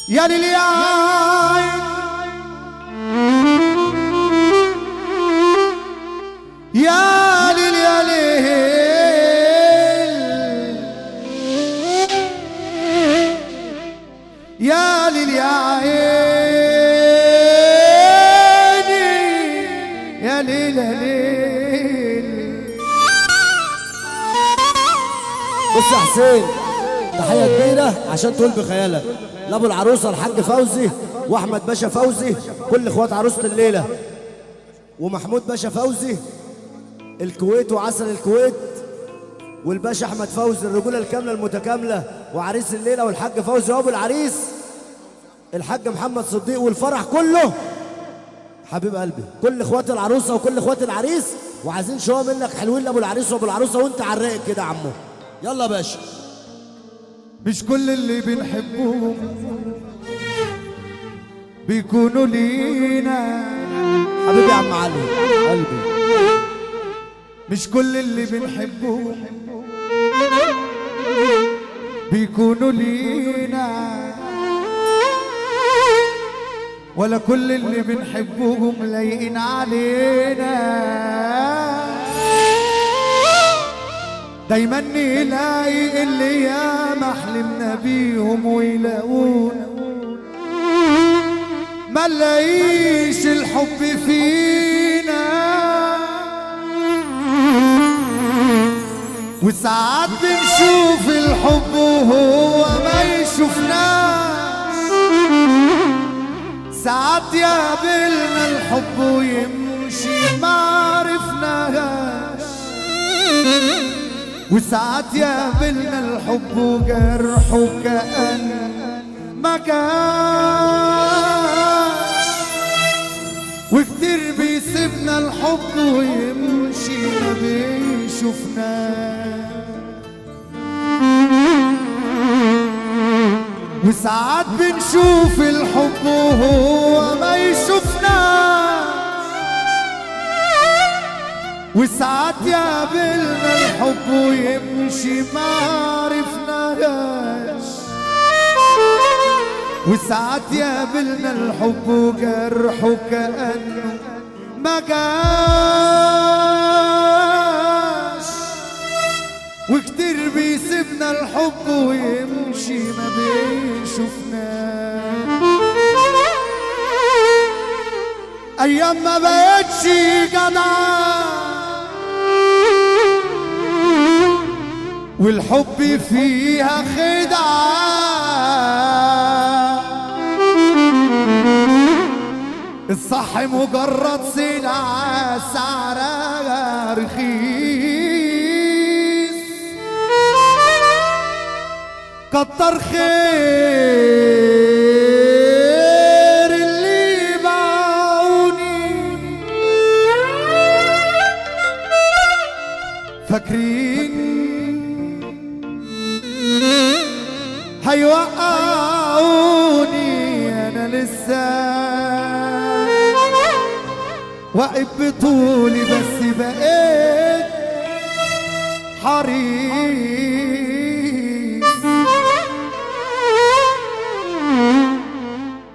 يا ليل يا عين يا ليل يا ليل يا ليل يا عيني يا ليل يا ليل. بص يا حسين، تحية كبيرة عشان تقول بخيالك لابو العروسة الحاج فوزي واحمد باشا فوزي، كل اخوات عروسة الليلة، ومحمود باشا فوزي الكويت وعسل الكويت، والباشا احمد فوزي الرجولة الكاملة المتكاملة وعريس الليلة، والحاج فوزي وابو العريس الحاج محمد صديق، والفرح كله حبيب قلبي كل اخوات العروسة وكل اخوات العريس، وعايزين شوية منك حلوين لابو العريس وابو العروسة وانت على الرايق كده يا عمو. يلا يا باشا. مش كل اللي بنحبهم بيكونوا لينا حبيبي يا عم علي قلبي، مش كل اللي بنحبهم بيكونوا لينا، ولا كل اللي بنحبهم لايقين علينا. دايما نلاقي اللي ياما حلمنا بيهم ويلاقونا، ما نلاقيش الحب فينا. وساعات بنشوف الحب وهو ما يشوفناش، ساعات يقابلنا الحب ويمشي ما عرفناهاش، وساعات يقابلنا الحب وجرحه كأن ما جاش، وكتير بيسيبنا الحب ويمشي ما بيشوفناش، وساعات بنشوف الحب وهو ما يشوفناش، وساعات يقابلنا الحب ويمشي ما عرفناهاش، وساعات يقابلنا الحب وجرحه كأنه ما جاش، وكتير بيسيبنا الحب ويمشي ما بيشوفناش. أيام ما بقتش جدعة والحب فيها خدعة، الصح مجرد سلعة سعرها رخيص، كتر خير اللي باعوني، فاكرين هيوقعوني، انا لسه واقف بطولي بس بقيت حريص.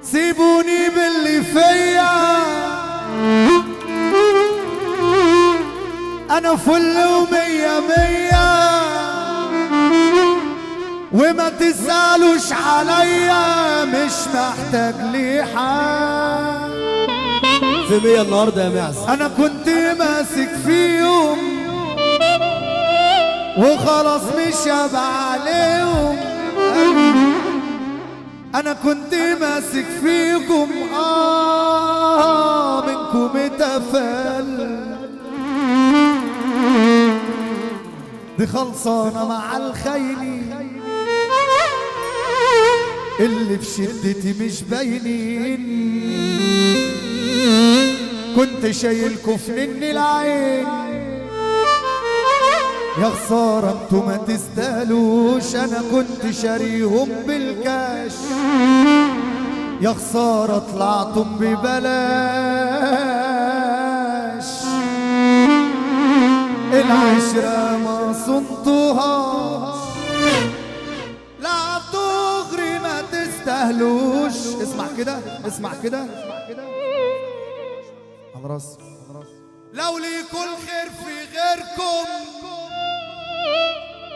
سيبوني باللي فيا انا فل ومية مية، وما تسألوش عليا مش محتاج لي حد. في 100 النهارده يا معز. انا كنت ماسك فيهم وخلاص مش هبقى عليهم، انا كنت ماسك فيكم منكم اتفل، دي خلصانة مع الخيلي اللي في شدتي مش باينين، كنت شايلكوا في نن العين، يا خسارة انتوا ما تستاهلوش، انا كنت شاريهم بالكاش، يا خسارة طلعتم ببلاش، العشرة ما صنتوهاش، لا تغري ما تستاهلوش، كده اسمع كده على راسي. لو ليكوا الخير في غيركم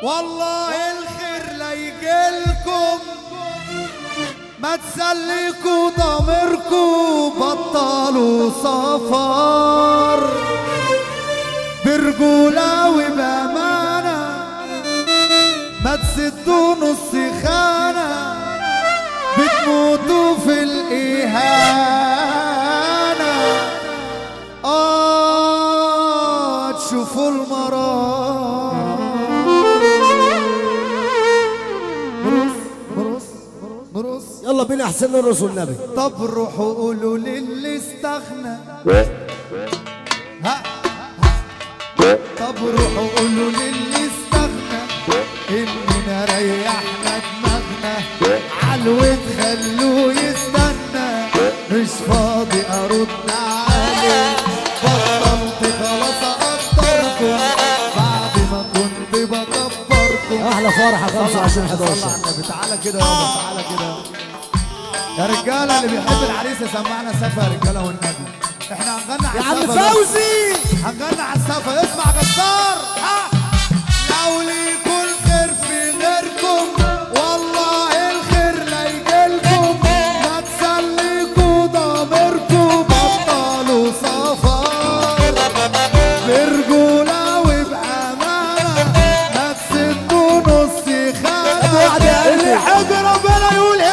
والله الخير لا يجيلكم، ما تسلكوا ضميركوا بطلوا سفر برجولة وبأمانة، ما تسدوا نص خانة بتموتوا في الإهانة. تشوفوا المرار نرقص يلا بينا يا حسين نرقص والنبي. طب روحوا قولوا للي استغنى، طب روحوا قولوا للي استغنى اننا ريحنا دماغنا عالود خلوه يستنى، مش فاضي ارد عليه بطلت خلاص اقدركم بعد ما كنت بكبركم. احلى فرحه 25/11. تعالى كده يابا تعالى كده يا رجاله، اللي بيحب العريس يسمعنا سفه يا رجاله والنبي. احنا هنغني على يا عم السفه فوزي، هنغني على السفه. اسمع جزار لو ليكوا الخير في غيركم والله الخير لا يجيلكم، ما تسلكوا ضميركم بطلوا سفر برجولة وبأمانة، ما تسدوا نص خانة اللي يحب ربنا يقول ايه.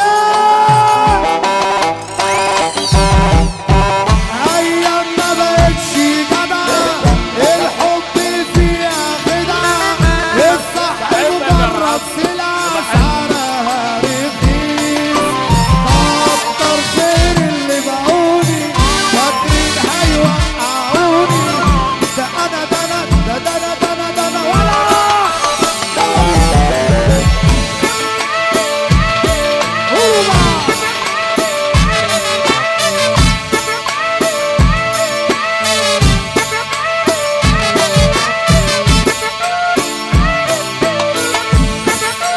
ايام ما بقتش جدعة الحب فيها خدعة، الصح مجرد سلعة سعرها رخيص، كتر خير اللي باعوني فاكرين هيوقعوني، ده انا ولا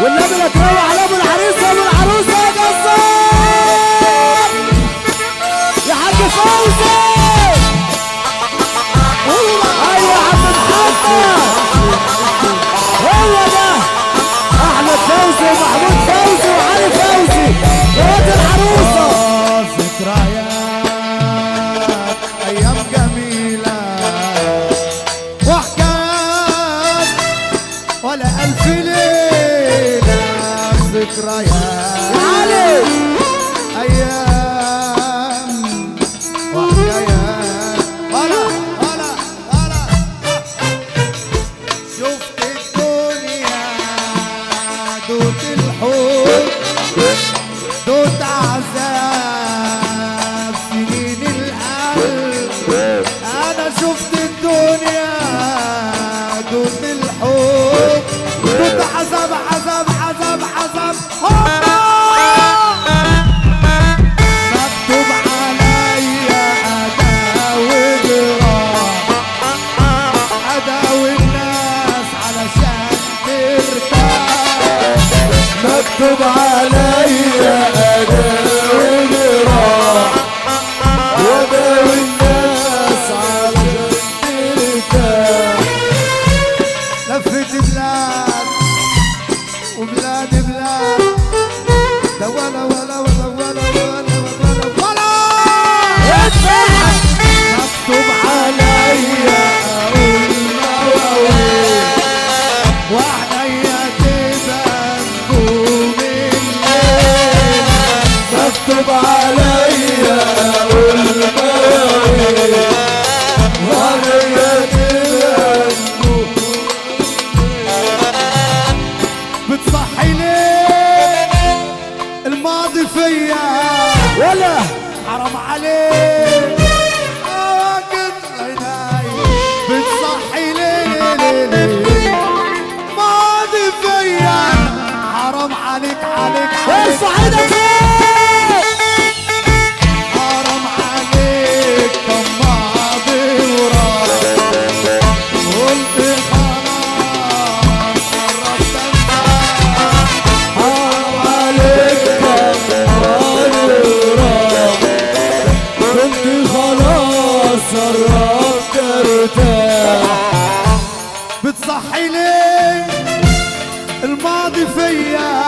والنبي لا تروح على ابو العريس وابو العروسه يا جزار يا حاج فوزي. ايوه يا عم محمد، هو ده احمد فوزي ومحمود فوزي وعلي فوزي مرات العروسه. ذكريات ايام جميلة وحكايات ولا الف ليلة، ذكريات علي ايام وحكايات ولا شفت الدنيا دوت الحب دوت عذاب سنين القلب، انا شفت الدنيا دوت الحب دوت عذاب مكتوب عليا اداوي جراح اداوي الناس علشان ترتاح، مكتوب عليا اداوي جراح واداوي الناس علشان ترتاح. لفت بلاد وبلاد ده ولا مكتوب عليا اقول مواويل وعليا تبقى نجوم الليل، مكتوب عليا اقول مواويل وعليا تبقى نجوم. بتصحي ليه الماضي فيا ولا حرام عليك، واجد عيني هتصحي ليه الماضي فيا